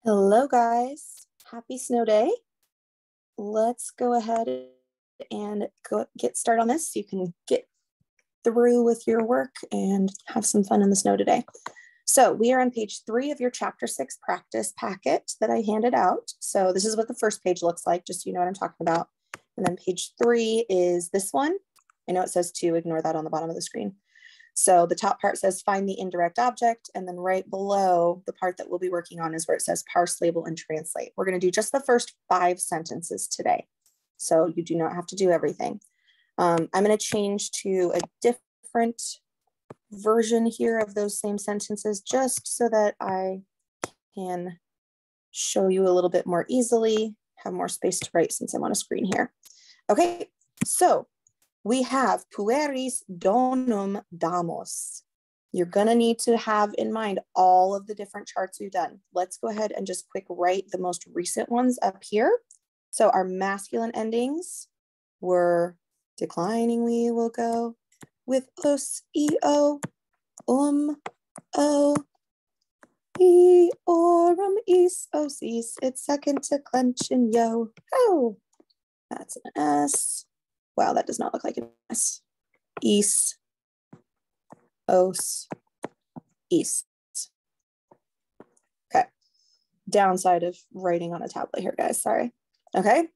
Hello guys, happy snow day. Let's go ahead and get started on this so you can get through with your work and have some fun in the snow today. So we are on page 3 of your chapter 6 practice packet that I handed out. So this is what the first page looks like, just so you know what I'm talking about. And then page 3 is this one. I know it says 2, ignore that on the bottom of the screen. So the top part says find the indirect object, and then right below the part that we'll be working on is where it says parse, label, and translate. We're going to do just the first 5 sentences today. So you do not have to do everything. I'm going to change to a different version here of those same sentences just so that I can show you a little bit more easily, have more space to write since I'm on a screen here. Okay, so we have pueris donum damos. You're gonna need to have in mind all of the different charts we've done. Let's go ahead and just quick write the most recent ones up here. So our masculine endings were declining. We will go with os, eo, o, e, orum, is, os, is. It's second declension, yo. Oh, that's an S. Wow, that does not look like an S. Is, os, east. Okay. Downside of writing on a tablet here, guys. Sorry. Okay.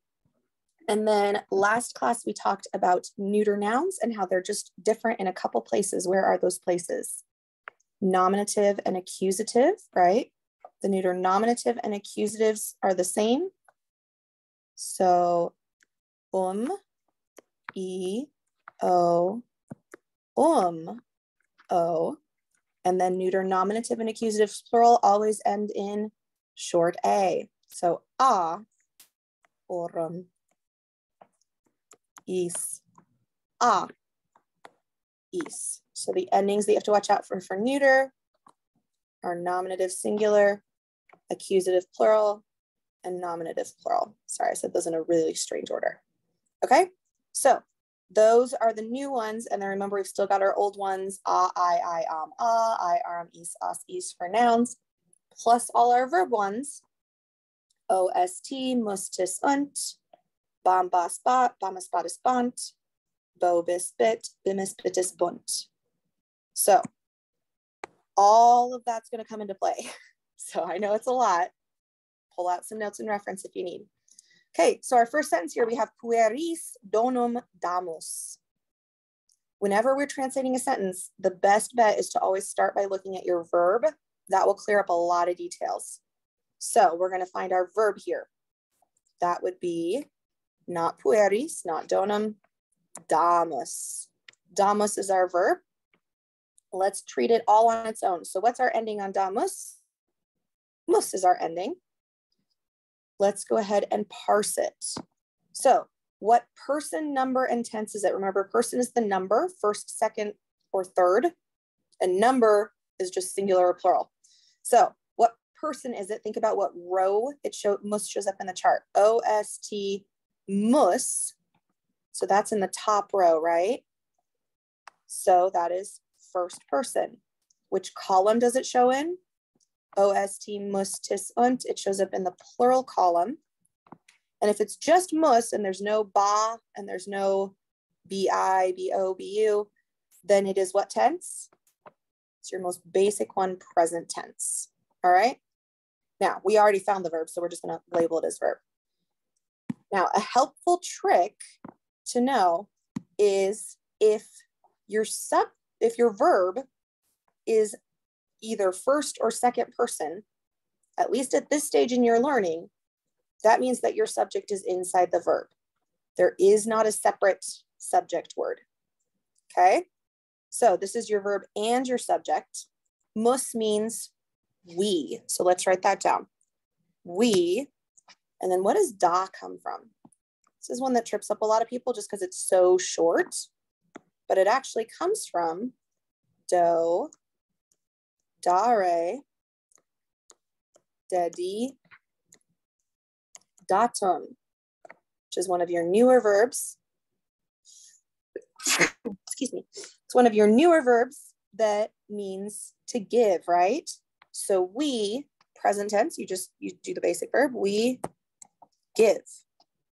And then last class, we talked about neuter nouns and how they're just different in a couple places. Where are those places? Nominative and accusative, right? The neuter nominative and accusatives are the same. So, e, o, o, and then neuter nominative and accusative plural always end in short a. So orum, is, is. So the endings that you have to watch out for neuter are nominative singular, accusative plural, and nominative plural. Sorry, I said those in a really strange order. Okay, so those are the new ones. And then remember, we've still got our old ones, I, is, as, is for nouns, plus all our verb ones, ost, mustis und, bombas bot, bombas botis bont, bobis bit, bimis bitis bunt. So all of that's going to come into play. So I know it's a lot. Pull out some notes and reference if you need. Okay, so our first sentence here, we have pueris donum damus. Whenever we're translating a sentence, the best bet is to always start by looking at your verb. That will clear up a lot of details. So we're going to find our verb here. That would be not pueris, not donum, damus. Damus is our verb. Let's treat it all on its own. So what's our ending on damus? Mus is our ending. Let's go ahead and parse it. So what person, number, and tense is it? Remember, person is the number, first, second, or third, and number is just singular or plural. So what person is it? Think about what row mus shows up in the chart. OST mus. So that's in the top row, right? So that is first person. Which column does it show in? OST mustis und, it shows up in the plural column. And if it's just mus and there's no ba and there's no bi, bo, bu, then it is what tense? It's your most basic one, present tense. All right. Now we already found the verb, so we're just going to label it as verb. Now, a helpful trick to know is if your verb is either first or second person, at least at this stage in your learning, that means that your subject is inside the verb. There is not a separate subject word. Okay, so this is your verb and your subject. Mus means we, so let's write that down. We, and then what does da come from? This is one that trips up a lot of people just because it's so short, but it actually comes from do, dare, dedi, datum, which is one of your newer verbs. Excuse me. It's one of your newer verbs that means to give, right? So we, present tense, you do the basic verb, we give.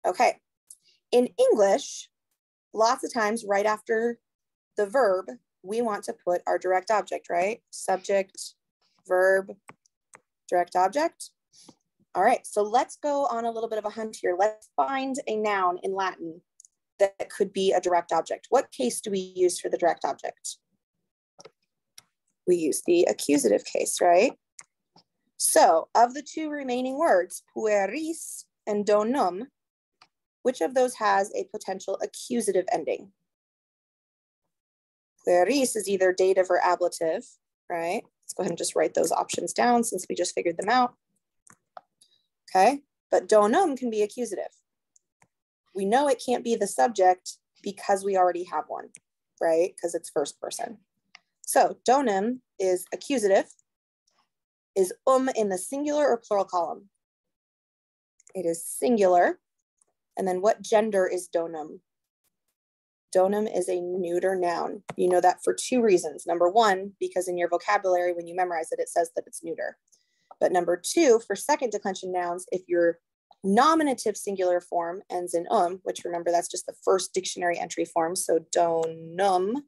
Okay. In English, lots of times right after the verb, we want to put our direct object, right? Subject, verb, direct object. All right, so let's go on a little bit of a hunt here. Let's find a noun in Latin that could be a direct object. What case do we use for the direct object? We use the accusative case, right? So of the two remaining words, pueris and donum, which of those has a potential accusative ending? Pueris is either dative or ablative, right? Let's go ahead and just write those options down since we just figured them out. Okay, but donum can be accusative. We know it can't be the subject because we already have one, right? Because it's first person. So donum is accusative. Is in the singular or plural column? It is singular. And then what gender is donum? Donum is a neuter noun. You know that for two reasons. Number one, because in your vocabulary, when you memorize it, it says that it's neuter. But number two, for second declension nouns, if your nominative singular form ends in which remember, that's just the first dictionary entry form. So donum,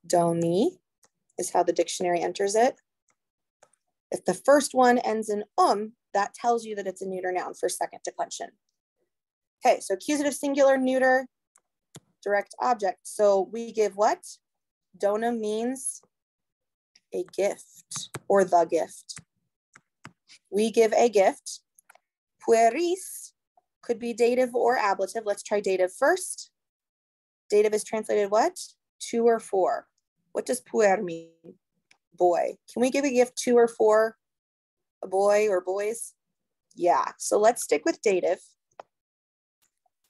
doni is how the dictionary enters it. If the first one ends in that tells you that it's a neuter noun for second declension. Okay, so accusative singular, neuter, direct object. So we give what? Donum means a gift or the gift. We give a gift. Pueris could be dative or ablative. Let's try dative first. Dative is translated what? To or for. What does puer mean? Boy. Can we give a gift to or for a boy or boys? Yeah, so let's stick with dative.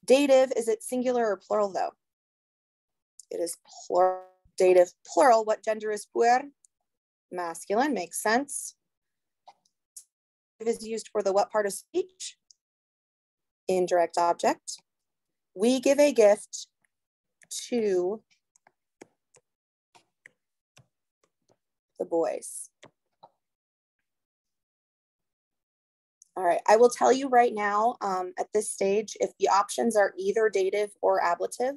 Dative, is it singular or plural though? It is plural. Dative plural. What gender is puer? Masculine, makes sense. It is used for the what part of speech? Indirect object. We give a gift to the boys. All right, I will tell you right now at this stage, if the options are either dative or ablative,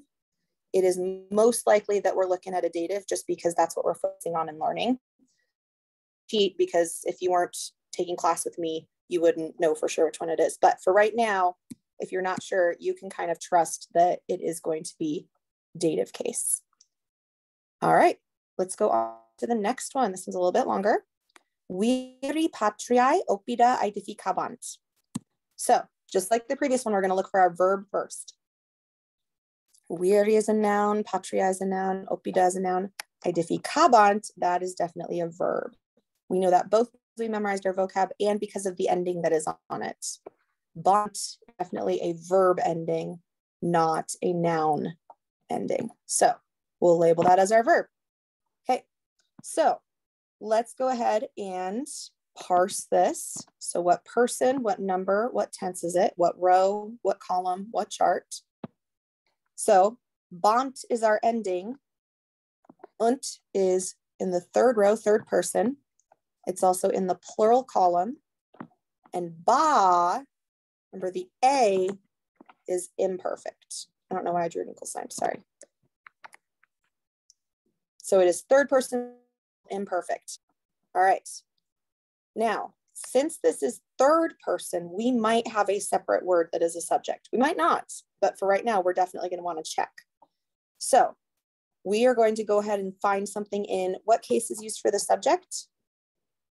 it is most likely that we're looking at a dative just because that's what we're focusing on in learning. Cheat, because if you weren't taking class with me, you wouldn't know for sure which one it is. But for right now, if you're not sure, you can kind of trust that it is going to be dative case. All right, let's go on to the next one. This one's a little bit longer. Viri patriae oppida aedificabant. So just like the previous one, we're going to look for our verb first. Viri is a noun, patria is a noun, oppida is a noun, aedificabant, that is definitely a verb. We know that both we memorized our vocab and because of the ending that is on it. Bont, definitely a verb ending, not a noun ending. So we'll label that as our verb. Okay, so let's go ahead and parse this. So what person, what number, what tense is it? What row, what column, what chart? So bont is our ending. Und is in the third row, third person. It's also in the plural column. And ba, remember the A is imperfect. I don't know why I drew an equal sign, sorry. So it is third person imperfect. All right. Now, since this is third person, we might have a separate word that is a subject. We might not, but for right now, we're definitely going to want to check. So we are going to go ahead and find something in what case is used for the subject?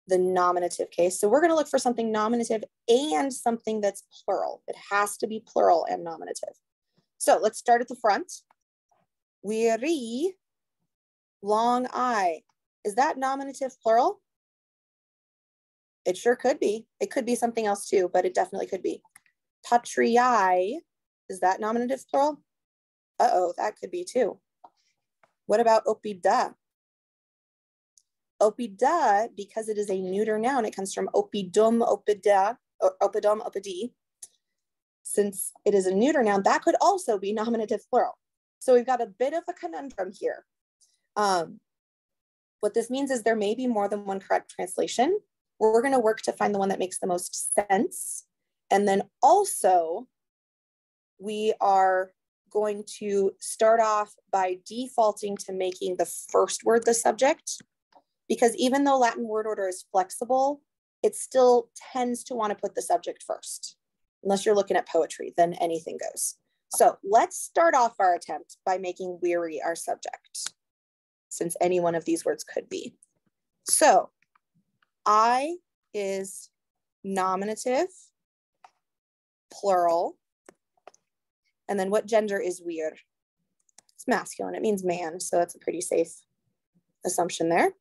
The nominative case. So we're going to look for something nominative and something that's plural. It has to be plural and nominative. So let's start at the front. Viri, long I. Is that nominative plural? It sure could be. It could be something else too, but it definitely could be. Patriae, is that nominative plural? Uh-oh, that could be too. What about oppida? Oppida, because it is a neuter noun, it comes from oppidum, oppida, or oppidum, oppidi. Since it is a neuter noun, that could also be nominative plural. So we've got a bit of a conundrum here. What this means is there may be more than one correct translation. we're going to work to find the one that makes the most sense. And then also, we are going to start off by defaulting to making the first word the subject, because even though Latin word order is flexible, it still tends to want to put the subject first. Unless you're looking at poetry, then anything goes. So let's start off our attempt by making weary our subject, since any one of these words could be. So I is nominative, plural, and then what gender is weir? It's masculine, it means man, so that's a pretty safe assumption there.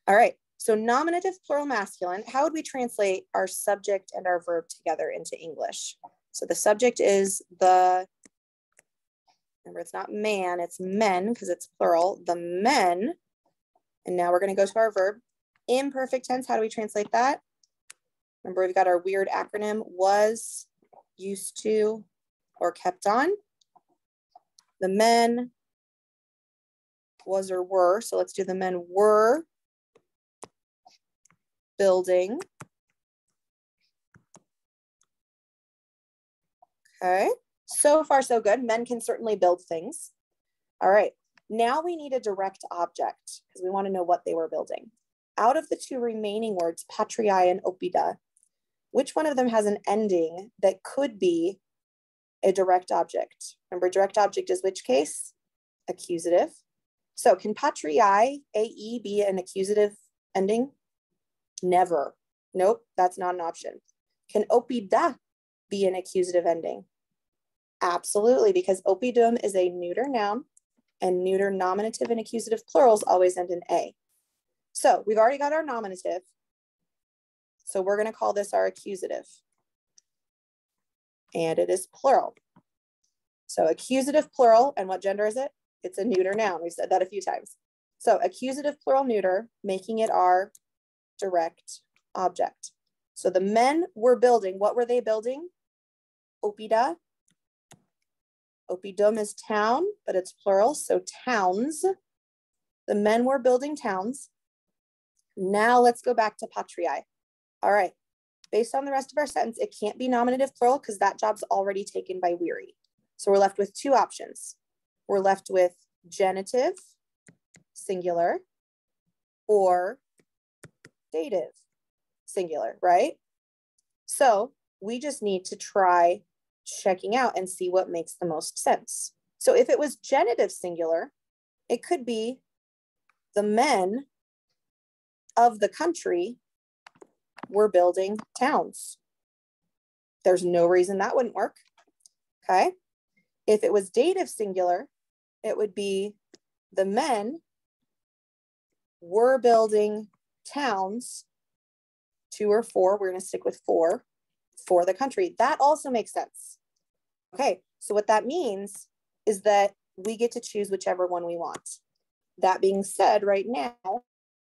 All right, so nominative, plural, masculine. How would we translate our subject and our verb together into English? So the subject is the, remember it's not man, it's men because it's plural, the men. And now we're going to go to our verb. Imperfect tense, how do we translate that? Remember, we've got our weird acronym, was, used to, or kept on. The men, was or were. So let's do the men were building. Okay, so far so good. Men can certainly build things. All right, now we need a direct object because we want to know what they were building. Out of the two remaining words, patriae and opida, which one of them has an ending that could be a direct object? Remember, direct object is which case? Accusative. So can patriae, AE, be an accusative ending? Never. Nope, that's not an option. Can opida be an accusative ending? Absolutely, because opidum is a neuter noun, and neuter nominative and accusative plurals always end in A. So we've already got our nominative. So we're going to call this our accusative. And it is plural. So accusative plural, and what gender is it? It's a neuter noun. We've said that a few times. So accusative plural neuter, making it our direct object. So the men were building. What were they building? Opida. Opidum is town, but it's plural, so towns. The men were building towns. Now let's go back to patriae. All right, based on the rest of our sentence, it can't be nominative plural because that job's already taken by weary. So we're left with two options. We're left with genitive, singular, or dative, singular, right? So we just need to try checking out and see what makes the most sense. So if it was genitive singular, it could be the men of the country were building towns. There's no reason that wouldn't work, okay? If it was dative singular, it would be the men were building towns, 2 or 4, we're gonna stick with 4, for the country. That also makes sense. Okay, so what that means is that we get to choose whichever one we want. That being said, right now,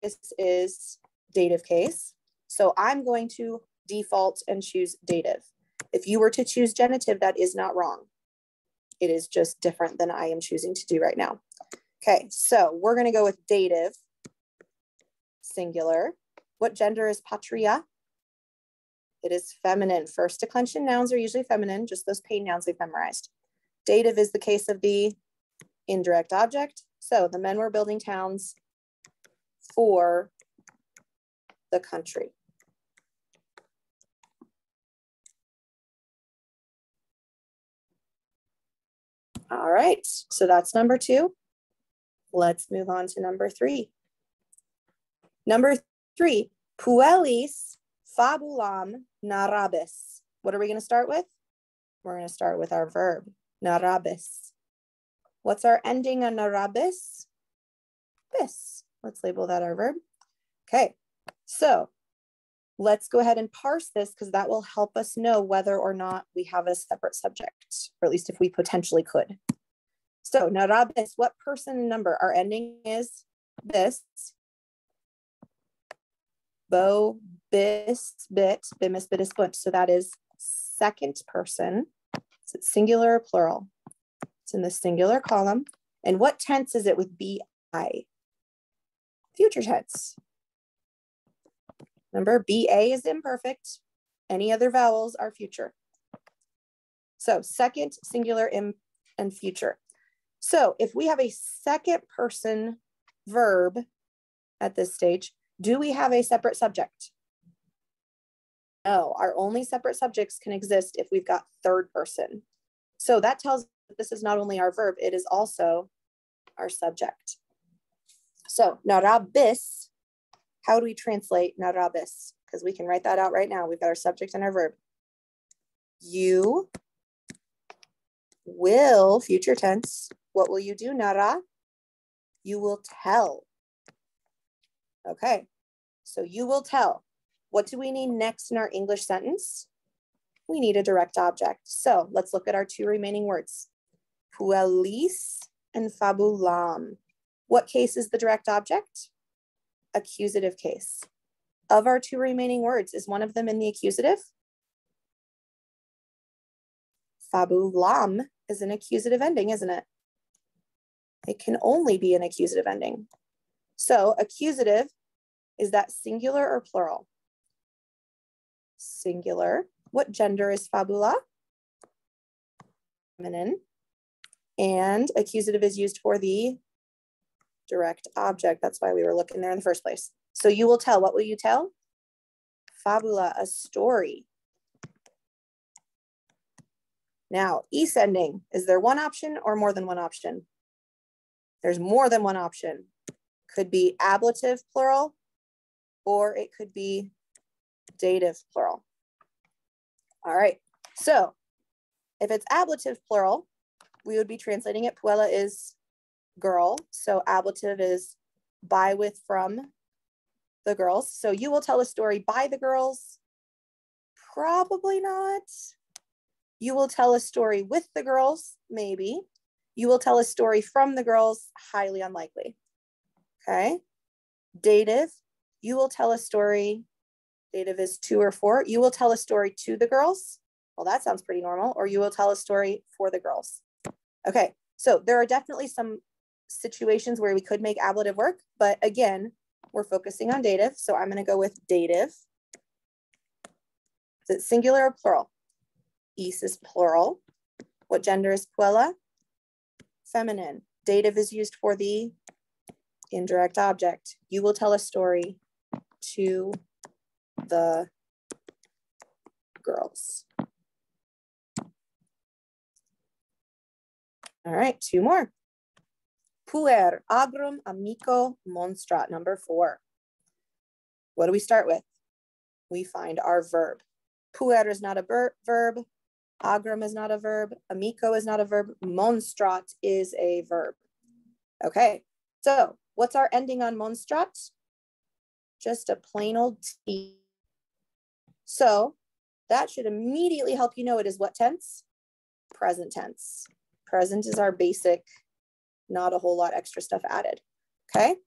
this is dative case. So I'm going to default and choose dative. If you were to choose genitive, that is not wrong. It is just different than I am choosing to do right now. Okay, so we're gonna go with dative, singular. What gender is patria? It is feminine. First declension nouns are usually feminine, just those paid nouns we've memorized. Dative is the case of the indirect object. So the men were building towns for the country. All right, so that's number 2. Let's move on to number 3. Number 3, puellis fabulam narabis. What are we going to start with? We're going to start with our verb, narabis. What's our ending on narabis? Bis. Let's label that our verb. Okay, so let's go ahead and parse this because that will help us know whether or not we have a separate subject, or at least if we potentially could. So narabis, what person and number? Our ending is bis. Bo, bis, bit, bimis, bitis, bunt. So that is second person. So it's singular or plural. It's in the singular column. And what tense is it with bi? Future tense. Remember, BA is imperfect. Any other vowels are future. So second, singular, and future. So if we have a second person verb at this stage, do we have a separate subject? No, our only separate subjects can exist if we've got third person. So that tells us that this is not only our verb, it is also our subject. So narabis, how do we translate narabis? Because we can write that out right now. We've got our subject and our verb. You will, future tense, what will you do, Nara? You will tell. Okay, so you will tell. What do we need next in our English sentence? We need a direct object. So let's look at our two remaining words. Puelis and fabulam. What case is the direct object? Accusative case. Of our two remaining words, is one of them in the accusative? Fabulam is an accusative ending, isn't it? It can only be an accusative ending. So accusative, is that singular or plural? Singular. What gender is fabula? Feminine. And accusative is used for the direct object. That's why we were looking there in the first place. So you will tell. What will you tell? Fabula, a story. Now, ascending. Is there one option or more than one option? There's more than one option. Could be ablative plural, or it could be dative plural. All right, so if it's ablative plural, we would be translating it. Puella is girl, so ablative is by, with, from the girls. So you will tell a story by the girls? Probably not. You will tell a story with the girls? Maybe. You will tell a story from the girls? Highly unlikely. Okay. Dative, you will tell a story. Dative is to or for. You will tell a story to the girls. Well, that sounds pretty normal. Or you will tell a story for the girls. Okay, so there are definitely some situations where we could make ablative work, but again, we're focusing on dative. So I'm going to go with dative. Is it singular or plural? Is is plural. What gender is puella? Feminine. Dative is used for the indirect object. You will tell a story to the girls. All right, two more. Puer, agrum, amico, monstrat, number 4. What do we start with? We find our verb. Puer is not a verb. Agrum is not a verb. Amico is not a verb. Monstrat is a verb. Okay, so what's our ending on monstrat? Just a plain old T. So that should immediately help you know it is what tense? Present tense. Present is our basic, not a whole lot extra stuff added. Okay.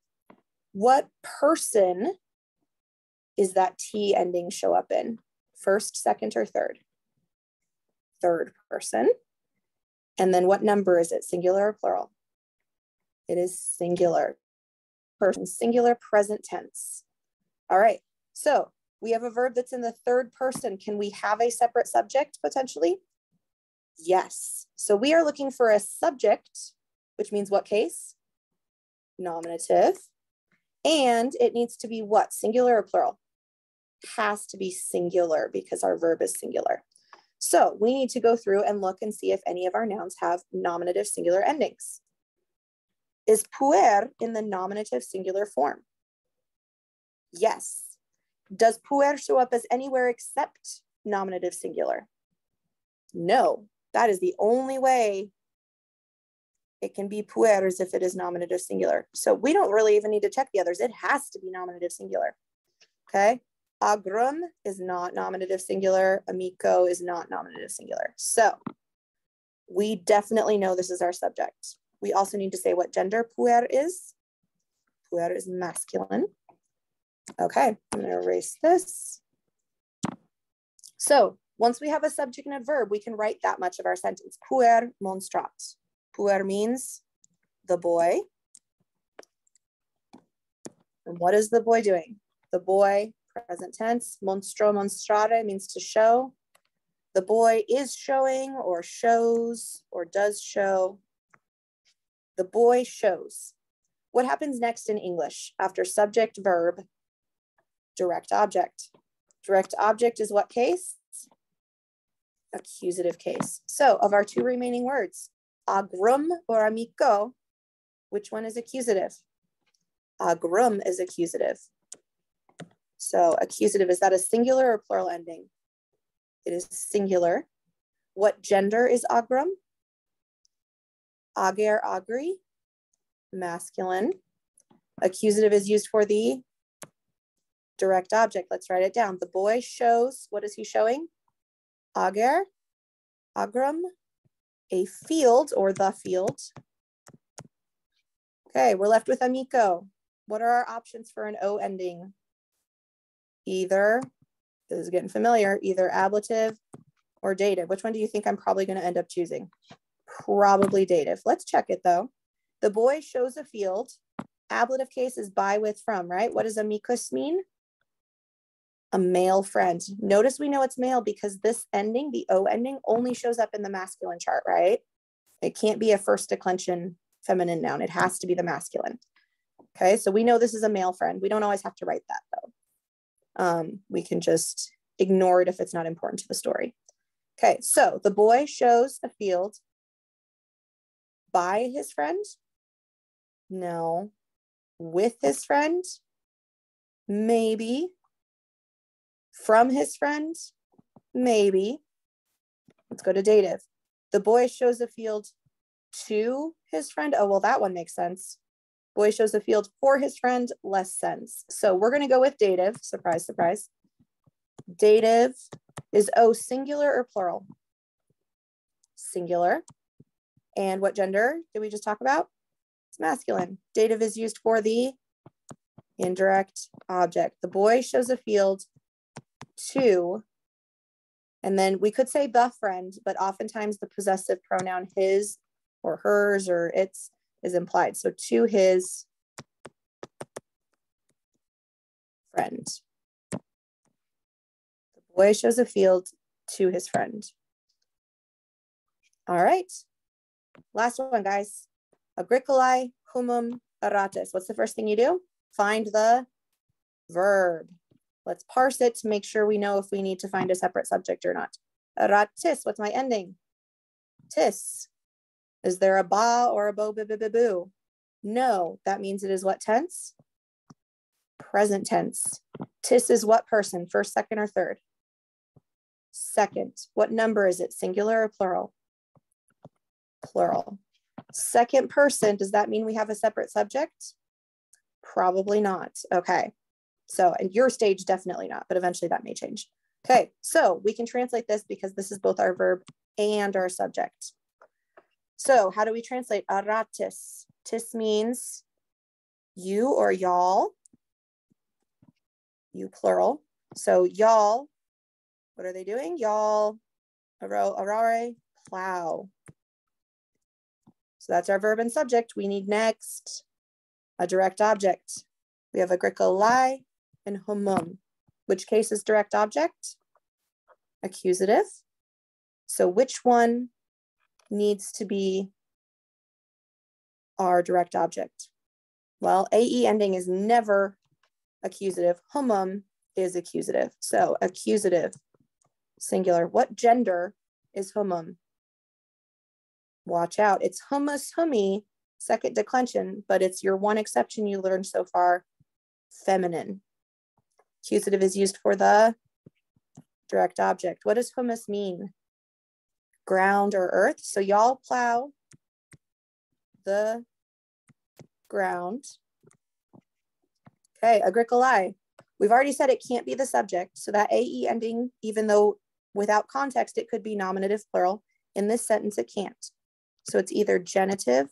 What person is that T ending show up in? First, second, or third? Third person. And then what number is it? Singular or plural? It is singular. Person, singular, present tense. All right. So we have a verb that's in the third person. Can we have a separate subject potentially? Yes. So we are looking for a subject, which means what case? Nominative. And it needs to be what? Singular or plural? Has to be singular because our verb is singular. So we need to go through and look and see if any of our nouns have nominative singular endings. Is puer in the nominative singular form? Yes. Does puer show up as anywhere except nominative singular? No. That is the only way it can be puer is if it is nominative singular. So we don't really even need to check the others. It has to be nominative singular. Okay. Agrum is not nominative singular. Amico is not nominative singular. So we definitely know this is our subject. We also need to say what gender puer is. Puer is masculine. Okay, I'm going to erase this. So once we have a subject and a verb, we can write that much of our sentence. Puer monstrat. Puer means the boy. And what is the boy doing? The boy present tense. Monstro, monstrare means to show. The boy is showing or shows or does show. The boy shows. What happens next in English after subject, verb, direct object? Direct object is what case? Accusative case. So of our two remaining words, agrum or amico, which one is accusative? Agrum is accusative. So accusative, is that a singular or plural ending? It is singular. What gender is agrum? Ager, agri, masculine. Accusative is used for the direct object. Let's write it down. The boy shows, what is he showing? Ager, agrum, a field or the field. Okay, we're left with amico. What are our options for an O ending? Either, this is getting familiar, either ablative or dative. Which one do you think I'm probably going to end up choosing? Probably dative. Let's check it though. The boy shows a field. Ablative case is by, with, from, right? What does amicus mean? A male friend. Notice we know it's male because this ending, the O ending, only shows up in the masculine chart, right? It can't be a first declension feminine noun. It has to be the masculine. Okay, so we know this is a male friend. We don't always have to write that though. We can just ignore it if it's not important to the story. Okay, so the boy shows a field by his friend? No. With his friend? Maybe. From his friend? Maybe. Let's go to dative. The boy shows a field to his friend. Oh, well, that one makes sense. Boy shows a field for his friend, less sense. So we're going to go with dative. Surprise, surprise. Dative is O singular or plural? Singular. And what gender did we just talk about? It's masculine. Dative is used for the indirect object. The boy shows a field to, and then we could say the friend, but oftentimes the possessive pronoun his or hers or its is implied. So to his friend. The boy shows a field to his friend. All right. Last one, guys. Agricolae humum aratis. What's the first thing you do? Find the verb. Let's parse it to make sure we know if we need to find a separate subject or not. Aratis, what's my ending? Tis. Is there a ba or a bo, boo? No, that means it is what tense? Present tense. Tis is what person? First, second, or third? Second. What number is it? Singular or plural? Plural. Second person, does that mean we have a separate subject? Probably not. Okay. So, and your stage, definitely not, but eventually that may change. Okay, so we can translate this because this is both our verb and our subject. So how do we translate aratis? Tis means you or y'all. You plural. So y'all, what are they doing? Y'all, arare, plow. So that's our verb and subject. We need next a direct object. We have agricolae and humum. Which case is direct object? Accusative. So which one needs to be our direct object? Well, AE ending is never accusative. Humum is accusative. So accusative, singular. What gender is humum? Watch out. It's hummus, hummy, second declension, but it's your one exception you learned so far, feminine. Accusative is used for the direct object. What does hummus mean? Ground or earth. So y'all plow the ground. Okay, agricolae. We've already said it can't be the subject. So that AE ending, even though without context, it could be nominative plural. In this sentence, it can't. So it's either genitive,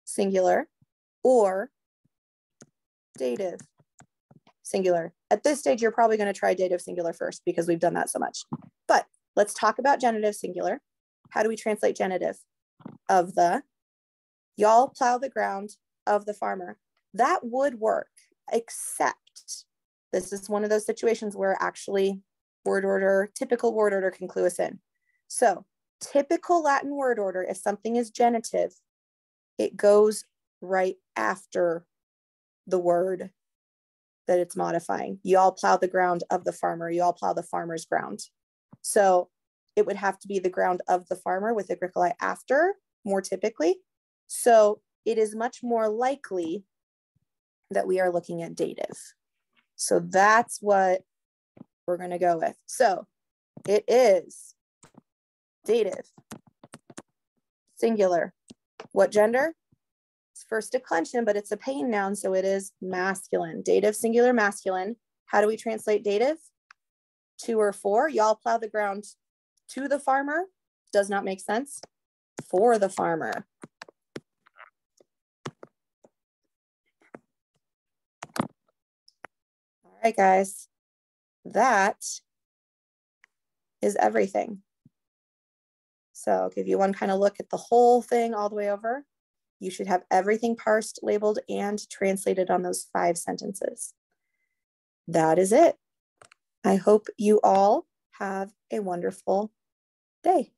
singular, or dative, singular. At this stage, you're probably going to try dative singular first because we've done that so much. But let's talk about genitive singular. How do we translate genitive? Of the, y'all plow the ground of the farmer. That would work, except This is one of those situations where actually typical word order can clue us in. So typical Latin word order, if something is genitive, it goes right after the word that it's modifying. You all plow the ground of the farmer. You all plow the farmer's ground. So it would have to be the ground of the farmer with agricoli after, more typically. So it is much more likely that we are looking at dative. So that's what we're going to go with. So it is dative, singular. What gender? It's first declension, but it's a paying noun, so it is masculine. Dative, singular, masculine. How do we translate dative? 2 or 4. Y'all plow the ground to the farmer. Does not make sense. For the farmer. All right, guys. That is everything. So I'll give you one kind of look at the whole thing all the way over. You should have everything parsed, labeled, and translated on those 5 sentences. That is it. I hope you all have a wonderful day.